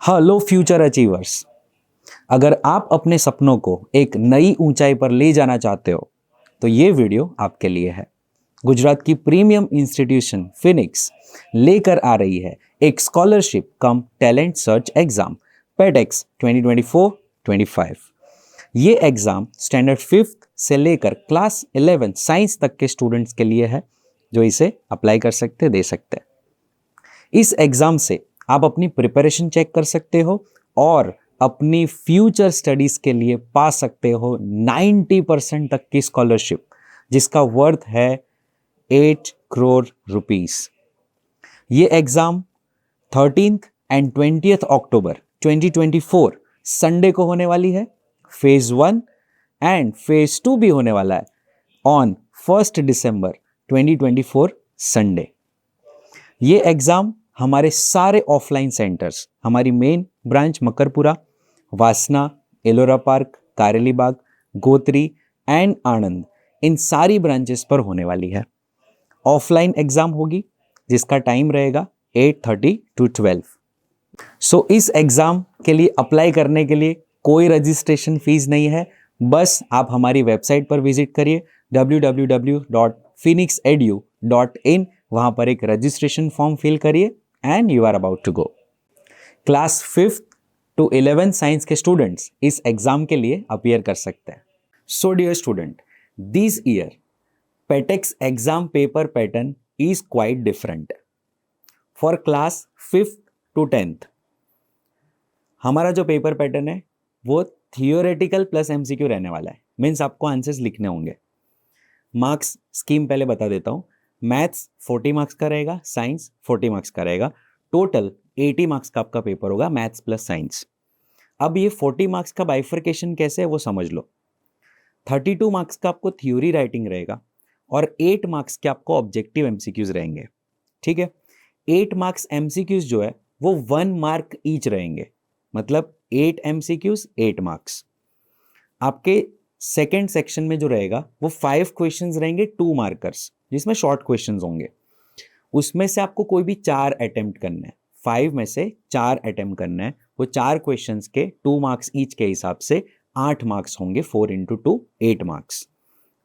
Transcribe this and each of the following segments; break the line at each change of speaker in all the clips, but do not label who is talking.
Hello future achievers. अगर आप अपने सपनों को एक नई ऊंचाई पर ले जाना चाहते हो तो ये वीडियो आपके लिए है। गुजरात की प्रीमियम इंस्टीट्यूशन फिनिक्स लेकर आ रही है एक स्कॉलरशिप कम टैलेंट सर्च एग्जाम पेडेक्स 2024-25। ये एग्जाम स्टैंडर्ड 5th से लेकर क्लास 11 साइंस तक के स्टूडेंट्स के लिए है जो इसे अप्लाई कर सकते दे सकते हैं। इस एग्जाम से आप अपनी प्रिपरेशन चेक कर सकते हो और अपनी फ्यूचर स्टडीज के लिए पा सकते हो 90% तक की स्कॉलरशिप जिसका वर्थ है 8 करोड़ रुपीस। ये exam 13th and 20th October 2024 Sunday को होने वाली है। फेज 1 एंड फेज 2 भी होने वाला है ऑन 1 दिसंबर 2024 संडे। ये एग्जाम हमारे सारे ऑफलाइन सेंटर्स, हमारी मेन ब्रांच मकरपुरा, वासना, एलोरा पार्क, कारेलीबाग, गोत्री एंड आनंद, इन सारी ब्रांचेस पर होने वाली है। ऑफलाइन एग्जाम होगी जिसका टाइम रहेगा 8:30 to 12। सो इस एग्जाम के लिए अप्लाई करने के लिए कोई रजिस्ट्रेशन फीस नहीं है। बस आप हमारी वेबसाइट पर विजिट करिए www.phoenixedu.in। वहां पर एक रजिस्ट्रेशन फॉर्म फिल करिए and you are about to go. Class 5th to 11 science के स्टूडेंट्स इस एग्जाम के लिए अपीयर कर सकते हैं। So dear student, this year Petex exam paper pattern is quite different for class 5th to 10th। हमारा जो पेपर पैटर्न है वो थियोरेटिकल प्लस एमसीक्यू रहने वाला है। मीन्स आपको आंसर्स लिखने होंगे। मार्क्स स्कीम पहले बता देता हूँ। मैथ्स 40 मार्क्स का रहेगा, साइंस 40 मार्क्स का रहेगा। टोटल 80 मार्क्स का आपका पेपर होगा, मैथ्स प्लस साइंस। अब ये 40 मार्क्स का बाइफर्केशन कैसे है वो समझ लो। 32 मार्क्स का आपको थ्योरी राइटिंग रहेगा और 8 मार्क्स के आपको ऑब्जेक्टिव एमसीक्यूज रहेंगे। ठीक है, 8 मार्क्स एमसीक्यूज जो है वो 1 मार्क ईच रहेंगे, मतलब 8 एमसीक्यूज 8 मार्क्स। आपके सेकेंड सेक्शन में जो रहेगा वो 5 क्वेश्चंस रहेंगे 2 मार्कर्स, जिसमें शॉर्ट क्वेश्चंस होंगे। उसमें से आपको कोई भी 4 अटेम्प्ट करना है। 5 में से 4 अटेम्प्ट करना है। वो 4 क्वेश्चंस के 2 मार्क्स ईच के हिसाब से 8 मार्क्स होंगे। 4 into 2 8 मार्क्स।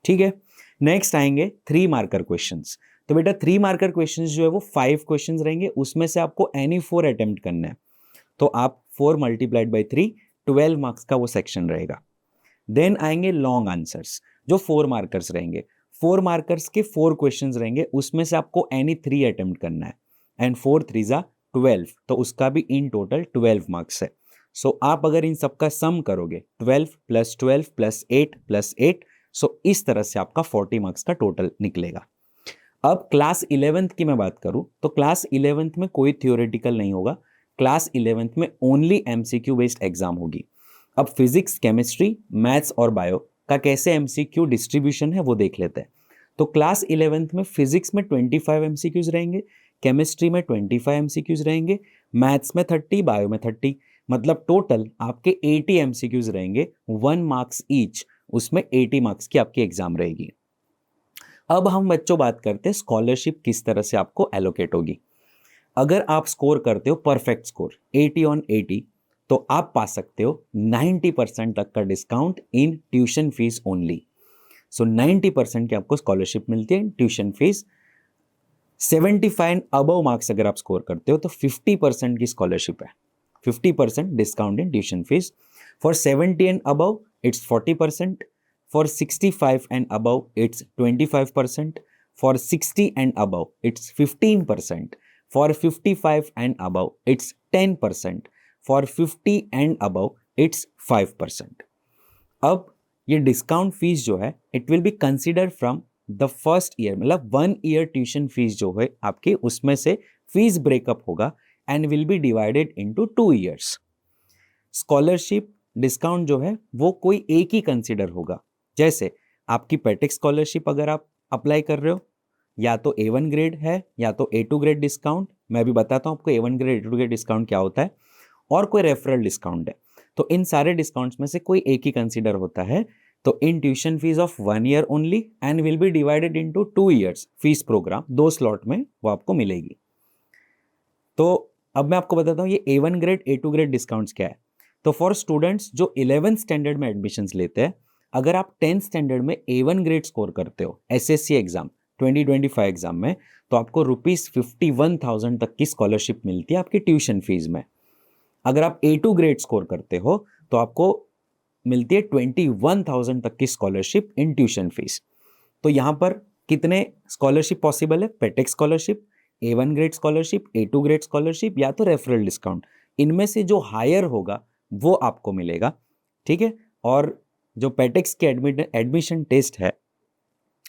ठीक है, नेक्स्ट आएंगे 3 मार्कर क्वेश्चंस। तो बेटा 3 मार्कर क्वेश्चंस जो है वो 5 क्वेश्चंस रहेंगे, उसमें से आपको एनी 4 अटेम्प्ट करना है। तो आप 4 × 3 12 मार्क्स का वो सेक्शन रहेगा। देन आएंगे लॉन्ग आंसर्स जो 4 मार्कर्स रहेंगे। 4 मार्कर्स के 4 क्वेश्चंस रहेंगे, उसमें से आपको एनी 3 अटेम्प्ट करना है एंड 4 3 12, तो उसका भी इन टोटल 12 मार्क्स है। सो आप अगर इन सबका सम करोगे 12 + 12 + 8 + 8, सो इस तरह से आपका 40 मार्क्स का टोटल निकलेगा। अब क्लास 11th की मैं बात करूं तो क्लास 11th में कोई थ्योरेटिकल नहीं होगा। क्लास 11th में ओनली एमसीक्यू बेस्ड एग्जाम होगी। अब फिजिक्स, केमिस्ट्री, मैथ्स और बायो का कैसे एमसीक्यू डिस्ट्रीब्यूशन है वो देख लेते हैं। तो क्लास 11th में फिजिक्स में 25 एमसीक्यूज रहेंगे, केमिस्ट्री में 25 एमसीक्यूज रहेंगे, मैथ्स में 30, बायो में 30, मतलब टोटल आपके 80 एमसीक्यूज रहेंगे, 1 मार्क्स ईच। उसमें 80 मार्क्स की आपकी एग्जाम रहेगी। अब हम बच्चों बात करते हैं स्कॉलरशिप किस तरह से आपको एलोकेट होगी। अगर आप स्कोर करते हो परफेक्ट स्कोर 80 on 80, तो आप पा सकते हो 90% तक का discount in tuition fees only. So 90% की आपको स्कॉलरशिप मिलती है ट्यूशन फीस। 75 अबव मार्क्स अगर आप स्कोर करते हो तो 50% की स्कॉलरशिप है, 50% discount in tuition fees. For 70 and above it's 40%, for 65 and above it's 25%, for 60 and above it's 15%, for 55 and above it's 10%, for 50 and above it's 5%। अब ये डिस्काउंट फीस जो है it will be consider from the first year, मतलब 1 year tuition fees जो है आपकी, उसमें से फीस ब्रेकअप होगा and will be divided into 2 years. Scholarship discount जो है वो कोई एक ही कंसिडर होगा। जैसे आपकी पेटेक्स स्कॉलरशिप अगर आप अप्लाई कर रहे हो, या तो A1 ग्रेड है या तो A2 ग्रेड डिस्काउंट। मैं भी बताता हूँ आपको A1 grade A2 grade discount क्या होता है, और कोई रेफरल डिस्काउंट है। तो इन सारे डिस्काउंट्स में से कोई एक ही कंसीडर होता है। तो in tuition fees of 1 year only and will be divided into 2 years fees programme, 2 slot में वो आपको मिलेगी। तो अब मैं आपको बताता हूँ ये A1 grade A2 grade discounts क्या है। तो फॉर स्टूडेंट्स जो 11th स्टैंडर्ड में एडमिशन्स लेते हैं, अगर आप 10th स्टैंडर्ड में A1 ग्रेड स्कोर करते हो SSC एग्जाम 2025 एग्जाम में, तो आपको ₹51,000 तक की स्कॉलरशिप मिलती है आपकी ट्यूशन फीस में। अगर आप A2 ग्रेड स्कोर करते हो तो आपको मिलती है 21,000 तक की स्कॉलरशिप इन ट्यूशन फीस। तो यहाँ पर कितने स्कॉलरशिप पॉसिबल है? Petex scholarship, A1 grade scholarship, A2 grade scholarship या तो रेफरल डिस्काउंट। इनमें से जो हायर होगा वो आपको मिलेगा, ठीक है। और जो पेटेक्स के एडमिशन टेस्ट है,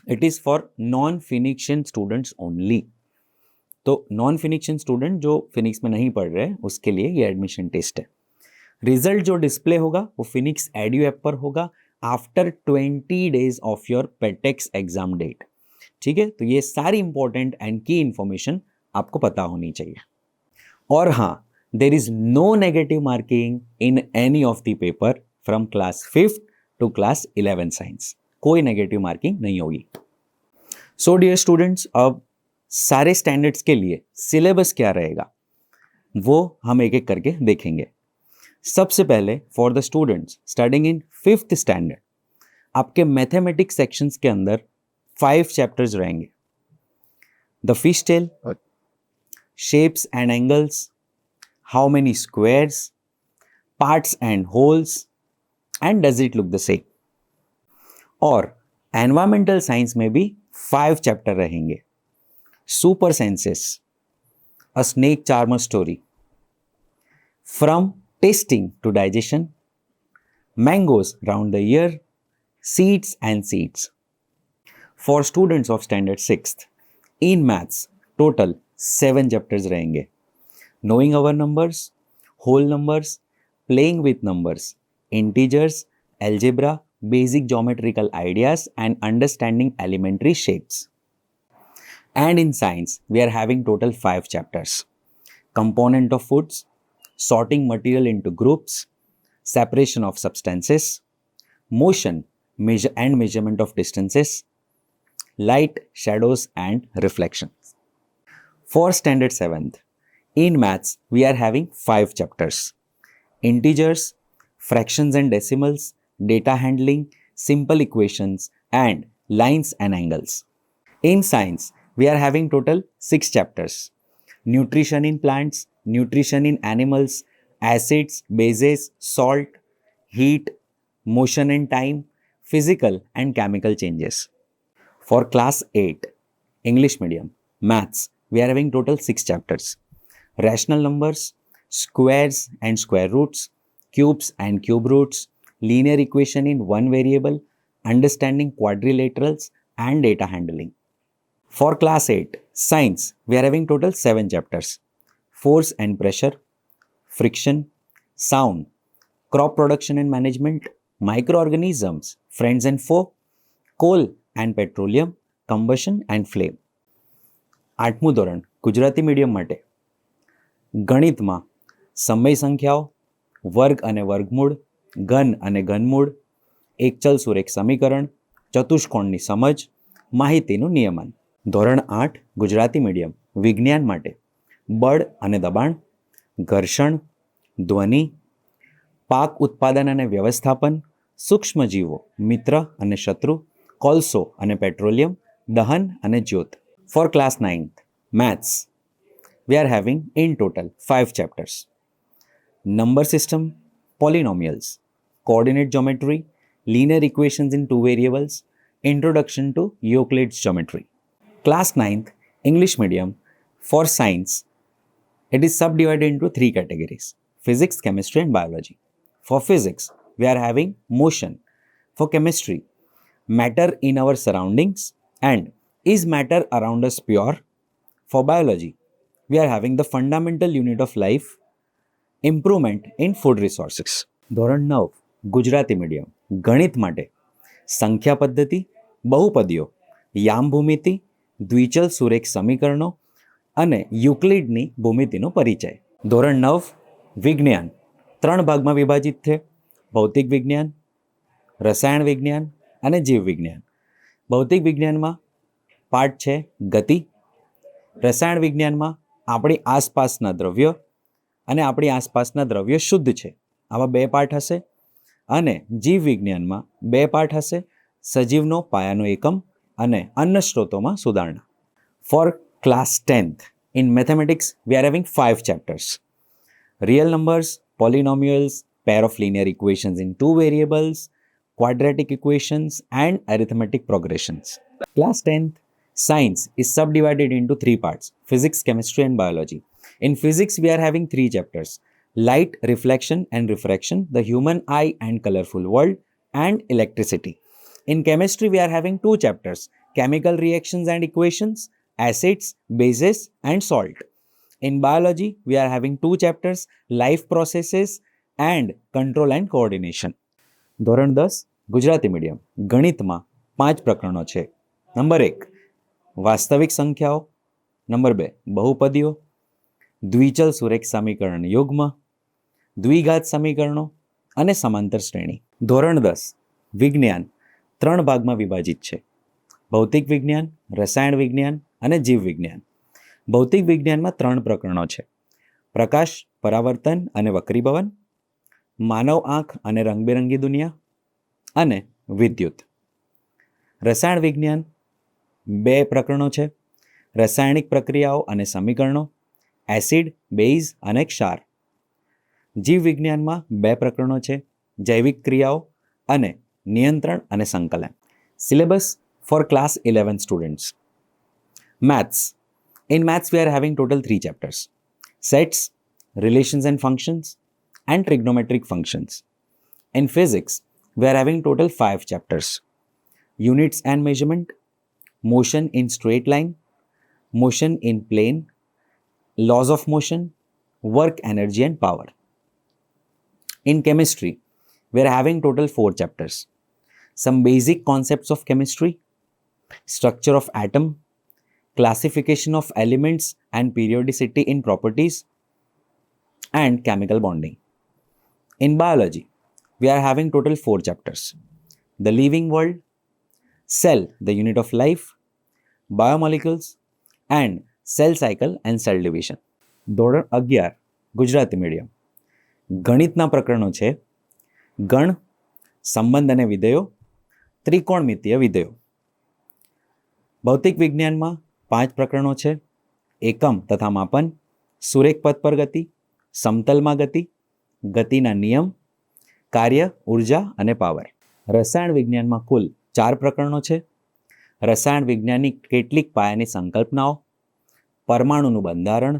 it is for non Phoenixian students only. तो नॉन फिनिक्शियन स्टूडेंट जो फिनिक्स में नहीं पढ़ रहे हैं उसके लिए ये एडमिशन टेस्ट है। रिजल्ट जो डिस्प्ले होगा वो फिनिक्स एड्यू ऐप पर होगा after 20 days of your Petex exam date, ठीक है। तो ये सारी इंपॉर्टेंट एंड की इंफॉर्मेशन आपको पता होनी चाहिए। और हाँ, there is no negative marking in any of the paper from class 5th to class 11 science. कोई नेगेटिव मार्किंग नहीं होगी। सो डियर स्टूडेंट्स, अब सारे स्टैंडर्ड्स के लिए सिलेबस क्या रहेगा वो हम एक एक करके देखेंगे। सबसे पहले for the students studying in 5th standard, आपके मैथमेटिक्स सेक्शंस के अंदर 5 चैप्टर्स रहेंगे। The fish tail, shapes and angles, how many squares, parts and holes and does it look the same. और एनवायरमेंटल साइंस में भी 5 चैप्टर रहेंगे। Super senses, a snake charmer story, from tasting to digestion, mangoes round the year, seeds and seeds. For students of standard 6th, in maths, total 7 chapters रहेंगे। Knowing our numbers, whole numbers, playing with numbers, integers, algebra, basic geometrical ideas and understanding elementary shapes. And in science, we are having total 5 chapters. Component of foods, sorting material into groups, separation of substances, motion and measurement of distances, light, shadows and reflections. For standard 7th, in maths, we are having 5 chapters. Integers, fractions and decimals, data handling, simple equations and lines and angles. In science, we are having total 6 chapters. Nutrition in plants, nutrition in animals, acids, bases, salt, heat, motion and time, physical and chemical changes. For class 8, English medium, maths, we are having total 6 chapters. Rational numbers, squares and square roots, cubes and cube roots, linear equation in one variable, understanding quadrilaterals and data handling. For class 8, science, we are having total 7 chapters. Force and pressure, friction, sound, crop production and management, microorganisms, friends and foe, coal and petroleum, combustion and flame. 8મું ધોરણ Gujarati medium માટે ગણિતમાં સમય સંખ્યાઓ, વર્ગ અને વર્ગમૂળ, ઘન અને ઘનમૂળ, એક ચલ સુરેખ સમીકરણ, ચતુષ્કોણની સમજ, માહિતીનું નિયમન. ધોરણ 8 ગુજરાતી મીડિયમ વિજ્ઞાન માટે બળ અને દબાણ, ઘર્ષણ, ધ્વનિ, પાક ઉત્પાદન અને વ્યવસ્થાપન, સૂક્ષ્મજીવો, મિત્ર અને શત્રુ, કોલસો અને પેટ્રોલિયમ, દહન અને જ્યોત. For class 9th, maths, we are having in total 5 chapters. Number system, polynomials, coordinate geometry, linear equations in two variables, introduction to Euclid's geometry. Class 9th, English medium, for science, it is subdivided into 3 categories: physics, chemistry and biology. For physics, we are having motion. For chemistry, matter in our surroundings and is matter around us pure. For biology, we are having the fundamental unit of life, improvement in food resources. ધોરણ 9 Gujarati medium ગણિત માટે સંખ્યા પદ્ધતિ, બહુપદીઓ, યામ ભૂમિતિ, દ્વિચલ સુરેખ સમીકરણો અને યુક્લિડની ભૂમિતિનો પરિચય. ધોરણ 9 વિજ્ઞાન 3 ભાગમાં વિભાજિત છે: ભૌતિક વિજ્ઞાન, રસાયણ વિજ્ઞાન અને જીવ વિજ્ઞાન. ભૌતિક વિજ્ઞાનમાં પાર્ટ છે ગતિ, રસાયણ વિજ્ઞાનમાં આપણી આસપાસના દ્રવ્યો અને આપણી આસપાસના દ્રવ્યો શુદ્ધ છે, આવા 2 પાઠ હશે. અને જીવ વિજ્ઞાનમાં 2 પાઠ હશે, સજીવનો પાયાનો એકમ અને અન્ન સ્ત્રોતોમાં સુધારણા. For class 10th in mathematics we are having 5 chapters: real numbers, polynomials, pair of linear equations in 2 variables, quadratic equations and arithmetic progressions. Class 10th science is subdivided into 3 parts: physics, chemistry and biology. In physics we are having 3 chapters: light, reflection and refraction, the human eye and colorful world, and electricity. In chemistry we are having 2 chapters: chemical reactions and equations, acids, bases and salt. In biology we are having 2 chapters: life processes and control and coordination. ધોરણ 10 Gujarati medium. ગણિતમાં 5 પ્રકરણો છે. Number 1 વાસ્તવિક સંખ્યાઓ, number 2 બહુપદીઓ, દ્વિચલ સુરેખ સમીકરણ યુગ્મ, દ્વિઘાત સમીકરણો અને સમાંતર શ્રેણી. ધોરણ 10 વિજ્ઞાન 3 ભાગમાં વિભાજિત છે: ભૌતિક વિજ્ઞાન, રસાયણ વિજ્ઞાન અને જીવ વિજ્ઞાન. ભૌતિક વિજ્ઞાનમાં 3 પ્રકરણો છે: પ્રકાશ, પરાવર્તન અને વક્રીભવન, માનવ આંખ અને રંગબેરંગી દુનિયા અને વિદ્યુત. રસાયણ વિજ્ઞાન 2 પ્રકરણો છે: રાસાયણિક પ્રક્રિયાઓ અને સમીકરણો, એસિડ, બેઝ અને ક્ષાર. જીવ વિજ્ઞાનમાં 2 પ્રકરણો છે: જૈવિક ક્રિયાઓ અને નિયંત્રણ અને સંકલન. Syllabus for class 11 students. Maths. In maths we are having total 3 chapters: sets, relations and functions, and trigonometric functions. In physics we are having total 5 chapters: units and measurement, motion in straight line, motion in plane, laws of motion, work, energy and power. In chemistry we are having total 4 chapters: some basic concepts of chemistry, structure of atom, classification of elements and periodicity in properties, and chemical bonding. In biology, we are having total 4 chapters: the living world, cell, the unit of life, biomolecules, and cell cycle and cell division. ધોરણ 11 Gujarati medium. ગણિતના પ્રકરણો છે: ગણ, સંબંધ અને વિધેયો, ત્રિકોણમિતીય વિધેયો. ભૌતિક વિજ્ઞાનમાં 5 પ્રકરણો છે: એકમ તથા માપન, સુરેખ પથ પર ગતિ, સમતલમાં ગતિ, ગતિના નિયમ, કાર્ય, ઉર્જા અને પાવર. રસાયણ વિજ્ઞાનમાં કુલ 4 પ્રકરણો છે: રસાયણ વિજ્ઞાનની કેટલીક પાયાની સંકલ્પનાઓ, પરમાણુનું બંધારણ,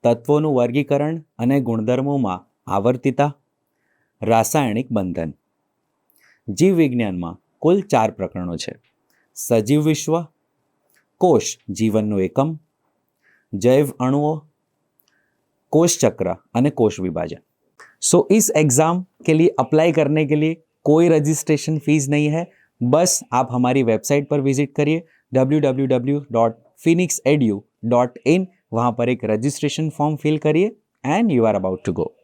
તત્વોનું વર્ગીકરણ અને ગુણધર્મોમાં આવર્તિતા, રાસાયણિક બંધન. જીવ વિજ્ઞાનમાં કુલ 4 પ્રકરણો છે: સજીવ વિશ્વ, कोश जीवन एकम, जैव अणुओं, कोश चक्र और कोश विभाजन. सो इस एग्जाम के लिए अप्लाई करने के लिए कोई रजिस्ट्रेशन फीस नहीं है, बस आप हमारी वेबसाइट पर विजिट करिए www.phoenixedu.in. वहाँ पर एक रजिस्ट्रेशन फॉर्म फिल करिए and you are about to go.